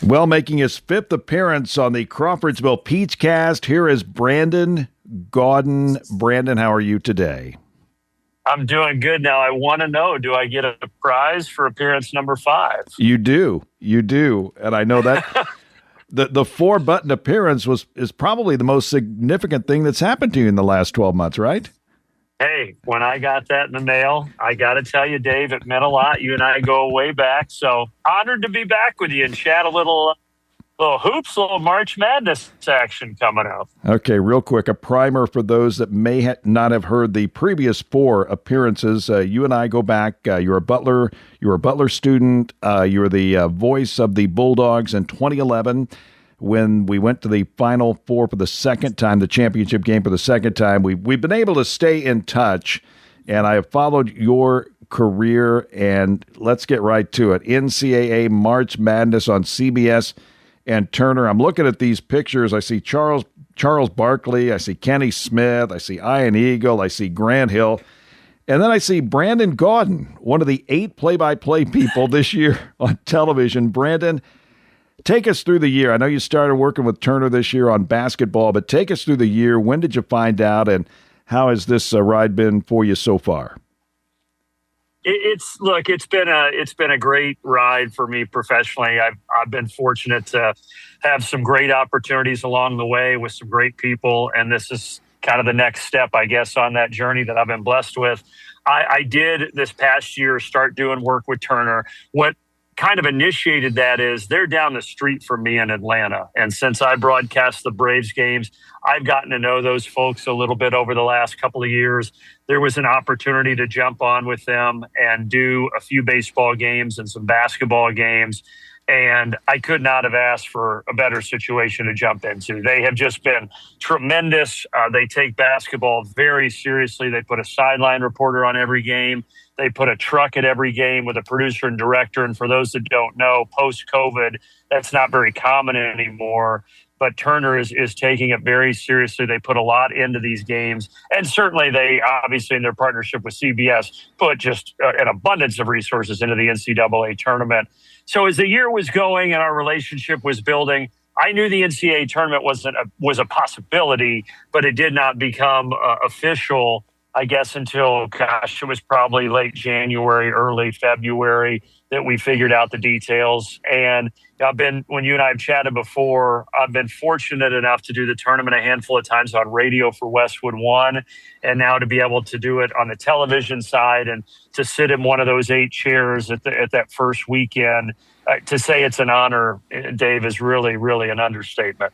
Well, making his fifth appearance on the Crawfordsville Peach Cast, here is Brandon Gaudin. Brandon, how are you today? I'm doing good. Now, I want to know, do I get a prize for appearance number 5? You do. You do. And I know that the 4-button appearance is probably the most significant thing that's happened to you in the last 12 months, right? Hey, when I got that in the mail, I got to tell you, Dave, it meant a lot. You and I go way back. So honored to be back with you and chat a little hoops, little March Madness action coming up. Okay, real quick, a primer for those that may not have heard the previous 4 appearances. You and I go back. You're a Butler student. You're the voice of the Bulldogs in 2011 when we went to the Final Four for the second time, the championship game for the second time. We've been able to stay in touch, and I have followed your career, and let's get right to it. NCAA March Madness on CBS and Turner. I'm looking at these pictures. I see Charles Barkley. I see Kenny Smith. I see Ian Eagle. I see Grant Hill. And then I see Brandon Gaudin, one of the 8 play-by-play people this year on television. Brandon, take us through the year. I know you started working with Turner this year on basketball, but take us through the year. When did you find out, and how has this ride been for you so far? It's been a great ride for me professionally. I've been fortunate to have some great opportunities along the way with some great people, and this is kind of the next step, I guess, on that journey that I've been blessed with. I did this past year start doing work with Turner. What kind of initiated that is they're down the street from me in Atlanta. And since I broadcast the Braves games, I've gotten to know those folks a little bit over the last couple of years. There was an opportunity to jump on with them and do a few baseball games and some basketball games. And I could not have asked for a better situation to jump into. They have just been tremendous. They take basketball very seriously. They put a sideline reporter on every game. They put a truck at every game with a producer and director. And for those that don't know, post-COVID, that's not very common anymore. But Turner is taking it very seriously. They put a lot into these games. And certainly they, obviously, in their partnership with CBS, put just an abundance of resources into the NCAA tournament. So as the year was going and our relationship was building, I knew the NCAA tournament was a possibility, but it did not become official, I guess, until, it was probably late January, early February that we figured out the details. And when you and I have chatted before, I've been fortunate enough to do the tournament a handful of times on radio for Westwood One, and now to be able to do it on the television side and to sit in one of those 8 chairs at that first weekend. To say it's an honor, Dave, is really, really an understatement.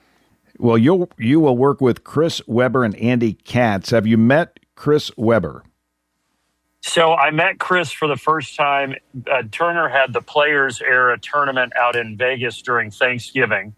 Well, you will work with Chris Webber and Andy Katz. Have you met Chris Webber? So I met Chris for the first time. Turner had the Players Era tournament out in Vegas during Thanksgiving,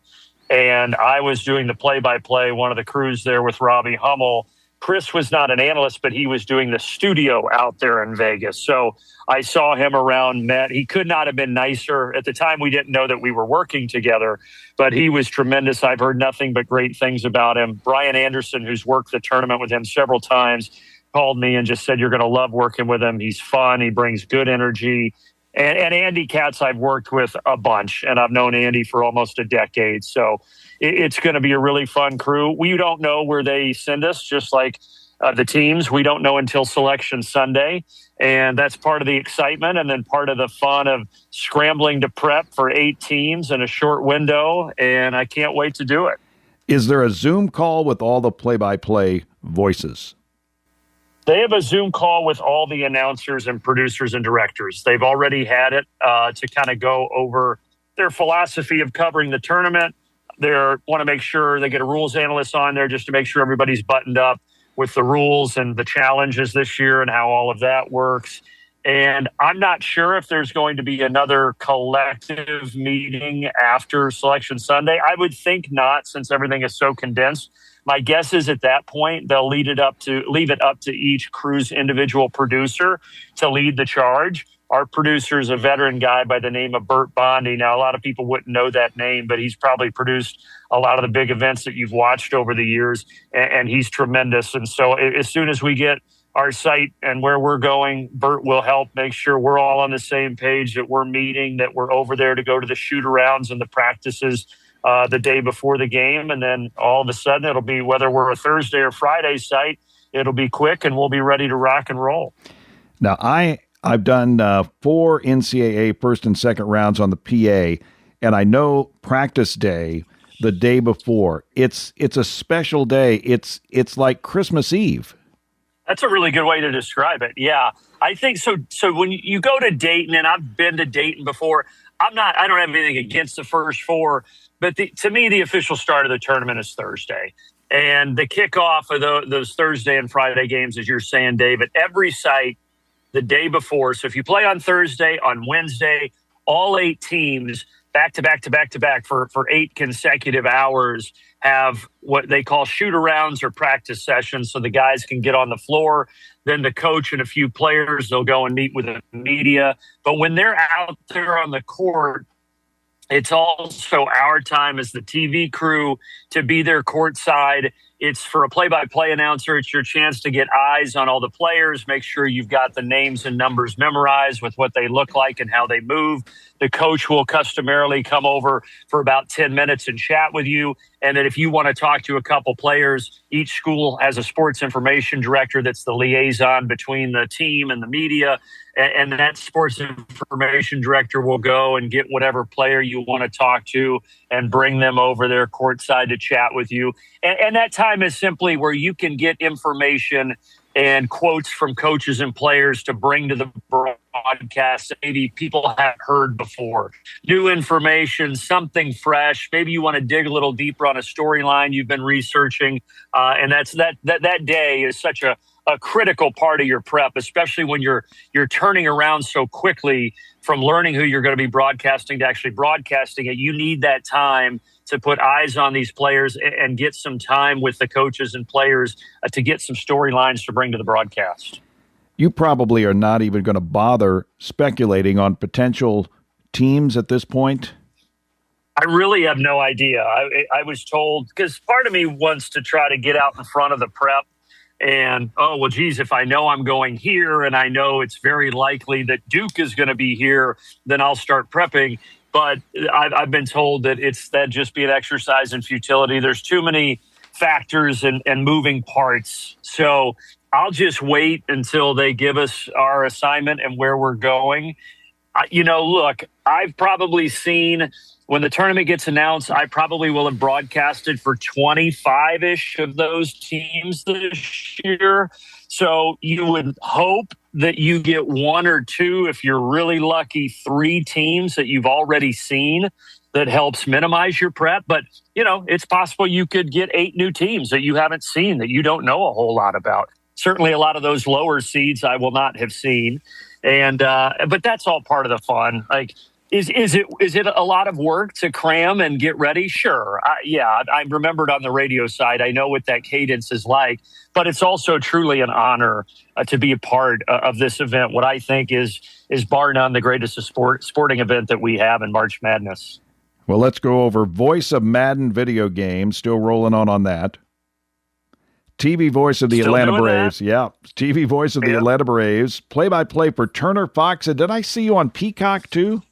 and I was doing the play-by-play, one of the crews there with Robbie Hummel. Chris was not an analyst, but he was doing the studio out there in Vegas. So I saw him around, met. He could not have been nicer. At the time, we didn't know that we were working together, but he was tremendous. I've heard nothing but great things about him. Brian Anderson, who's worked the tournament with him several times, called me and just said, you're going to love working with him. He's fun. He brings good energy. And Andy Katz I've worked with a bunch, and I've known Andy for almost a decade. So it's going to be a really fun crew. We don't know where they send us, just like the teams. We don't know until Selection Sunday, and that's part of the excitement and then part of the fun of scrambling to prep for 8 teams in a short window, and I can't wait to do it. Is there a Zoom call with all the play-by-play voices? They have a Zoom call with all the announcers and producers and directors. They've already had it to kind of go over their philosophy of covering the tournament. They want to make sure they get a rules analyst on there just to make sure everybody's buttoned up with the rules and the challenges this year and how all of that works. And I'm not sure if there's going to be another collective meeting after Selection Sunday. I would think not, since everything is so condensed. My guess is at that point, they'll leave it up to each crew's individual producer to lead the charge. Our producer is a veteran guy by the name of Bert Bondi. Now, a lot of people wouldn't know that name, but he's probably produced a lot of the big events that you've watched over the years, and he's tremendous. And so as soon as we get our site and where we're going, Bert will help make sure we're all on the same page, that we're meeting, that we're over there to go to the shoot-arounds and the practices the day before the game. And then all of a sudden it'll be, whether we're a Thursday or Friday site, it'll be quick and we'll be ready to rock and roll. Now, I've done 4 NCAA first and second rounds on the PA, and I know practice day, the day before, it's a special day. It's like Christmas Eve. That's a really good way to describe it. Yeah, I think so. So when you go to Dayton, and I've been to Dayton before, I don't have anything against the first 4, but to me, the official start of the tournament is Thursday. And the kickoff of those Thursday and Friday games, as you're saying, David, every site the day before. So if you play on Thursday, on Wednesday, all 8 teams back to back to back to back for 8 consecutive hours have what they call shoot-arounds or practice sessions, so the guys can get on the floor. Then the coach and a few players, they'll go and meet with the media. But when they're out there on the court, it's also our time as the TV crew to be there courtside. It's for a play-by-play announcer. It's your chance to get eyes on all the players, make sure you've got the names and numbers memorized with what they look like and how they move. The coach will customarily come over for about 10 minutes and chat with you. And then if you want to talk to a couple players, each school has a sports information director that's the liaison between the team and the media. And that sports information director will go and get whatever player you want to talk to and bring them over there courtside to chat with you. And that time is simply where you can get information and quotes from coaches and players to bring to the broadcast that maybe people haven't heard before. New information, something fresh. Maybe you want to dig a little deeper on a storyline you've been researching. And that day is such a critical part of your prep, especially when you're turning around so quickly from learning who you're going to be broadcasting to actually broadcasting it. You need that time to put eyes on these players and get some time with the coaches and players to get some storylines to bring to the broadcast. You probably are not even going to bother speculating on potential teams at this point. I really have no idea. I was told, because part of me wants to try to get out in front of the prep. And, geez, if I know I'm going here and I know it's very likely that Duke is going to be here, then I'll start prepping. But I've been told that that'd just be an exercise in futility. There's too many factors and moving parts. So I'll just wait until they give us our assignment and where we're going. Look, I've probably seen, when the tournament gets announced, I probably will have broadcasted for 25-ish of those teams this year. So you would hope that you get 1 or 2, if you're really lucky, 3 teams that you've already seen. That helps minimize your prep. But, it's possible you could get 8 new teams that you haven't seen, that you don't know a whole lot about. Certainly a lot of those lower seeds I will not have seen. And but that's all part of the fun. Like, is it a lot of work to cram and get ready? Sure. I remembered on the radio side. I know what that cadence is like, but it's also truly an honor to be a part of this event. What I think is bar none the greatest sporting event that we have in March Madness. Well, let's go over voice of Madden video game. Still rolling on that. TV voice of the Atlanta Braves. Yeah. TV voice of the Atlanta Braves. Play-by-play for Turner, Fox. And did I see you on Peacock too?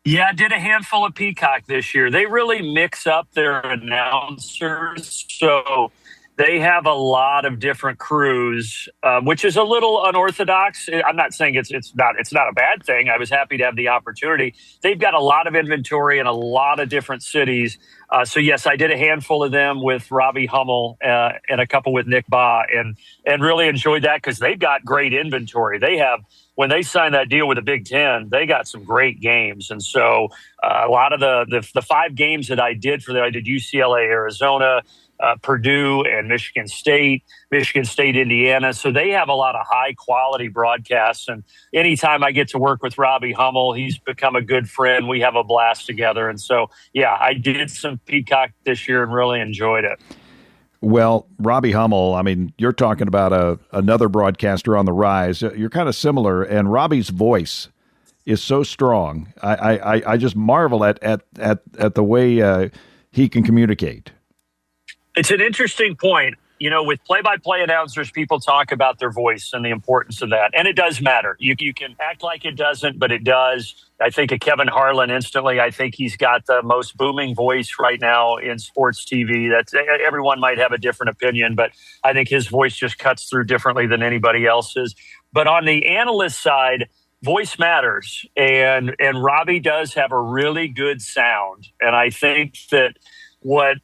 Yeah, I did a handful of Peacock this year. They really mix up their announcers. So they have a lot of different crews, which is a little unorthodox. I'm not saying it's not a bad thing. I was happy to have the opportunity. They've got a lot of inventory in a lot of different cities. So yes, I did a handful of them with Robbie Hummel and a couple with Nick Baugh, and really enjoyed that because they've got great inventory. They have, when they signed that deal with the Big Ten, they got some great games. And so a lot of the 5 games that I did for them, I did UCLA, Arizona, Purdue, and Michigan State, Indiana. So they have a lot of high quality broadcasts. And anytime I get to work with Robbie Hummel, he's become a good friend. We have a blast together. And so, yeah, I did some Peacock this year and really enjoyed it. Well, Robbie Hummel, I mean, you're talking about another broadcaster on the rise. You're kind of similar, and Robbie's voice is so strong. I just marvel at the way he can communicate. It's an interesting point. with play-by-play announcers, people talk about their voice and the importance of that. And it does matter. You can act like it doesn't, but it does. I think of Kevin Harlan instantly. I think he's got the most booming voice right now in sports TV. That's everyone might have a different opinion, but I think his voice just cuts through differently than anybody else's. But on the analyst side, voice matters. And Robbie does have a really good sound. And I think that what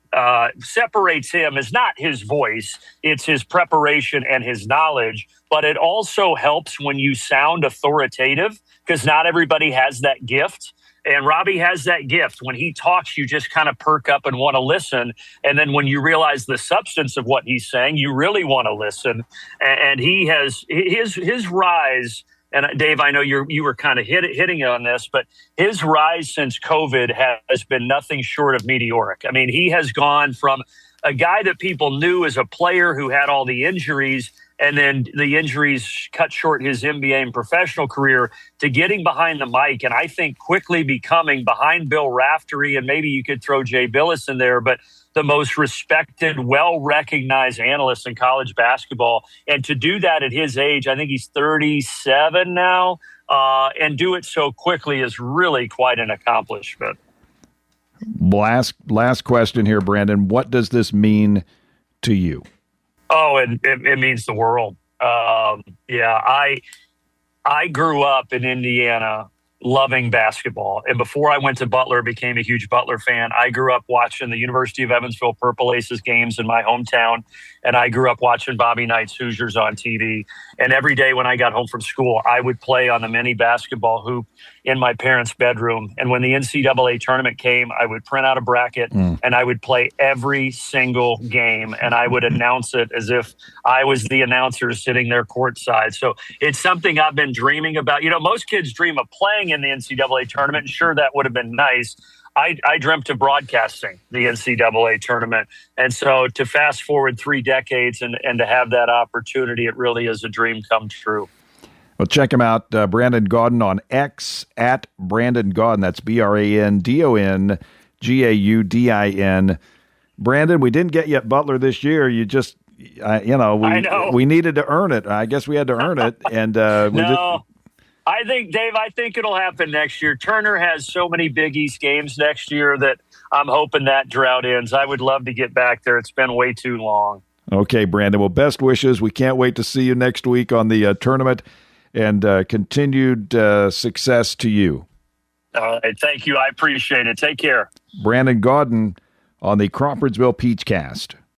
separates him is not his voice, it's his preparation and his knowledge. But it also helps when you sound authoritative, because not everybody has that gift. And Robbie has that gift. When he talks, you just kind of perk up and want to listen. And then when you realize the substance of what he's saying, you really want to listen. And he has his rise. And Dave, I know you were kind of hitting on this, but his rise since COVID has been nothing short of meteoric. I mean, he has gone from a guy that people knew as a player who had all the injuries, and then the injuries cut short his NBA and professional career, to getting behind the mic. And I think quickly becoming, behind Bill Raftery, and maybe you could throw Jay Billis in there, but the most respected, well-recognized analyst in college basketball. And to do that at his age, I think he's 37 now, and do it so quickly is really quite an accomplishment. Last question here, Brandon. What does this mean to you? Oh, and it means the world. I grew up in Indiana loving basketball. And before I went to Butler, became a huge Butler fan. I grew up watching the University of Evansville Purple Aces games in my hometown. And I grew up watching Bobby Knight's Hoosiers on TV. And every day when I got home from school, I would play on the mini basketball hoop in my parents' bedroom. And when the NCAA tournament came, I would print out a bracket and I would play every single game. And I would announce it as if I was the announcer sitting there courtside. So it's something I've been dreaming about. Most kids dream of playing in the NCAA tournament. And sure, that would have been nice. I dreamt of broadcasting the NCAA tournament. And so to fast forward 3 decades and to have that opportunity, it really is a dream come true. Well, check him out, Brandon Gaudin on X, at Brandon Gaudin. That's BrandonGaudin. Brandon, we didn't get you at Butler this year. You just, I know. We needed to earn it. I guess we had to earn it. And I think, Dave, it'll happen next year. Turner has so many Big East games next year that I'm hoping that drought ends. I would love to get back there. It's been way too long. Okay, Brandon. Well, best wishes. We can't wait to see you next week on the tournament, and continued success to you. All right. Thank you. I appreciate it. Take care. Brandon Gaudin on the Crawfordsville Peachcast.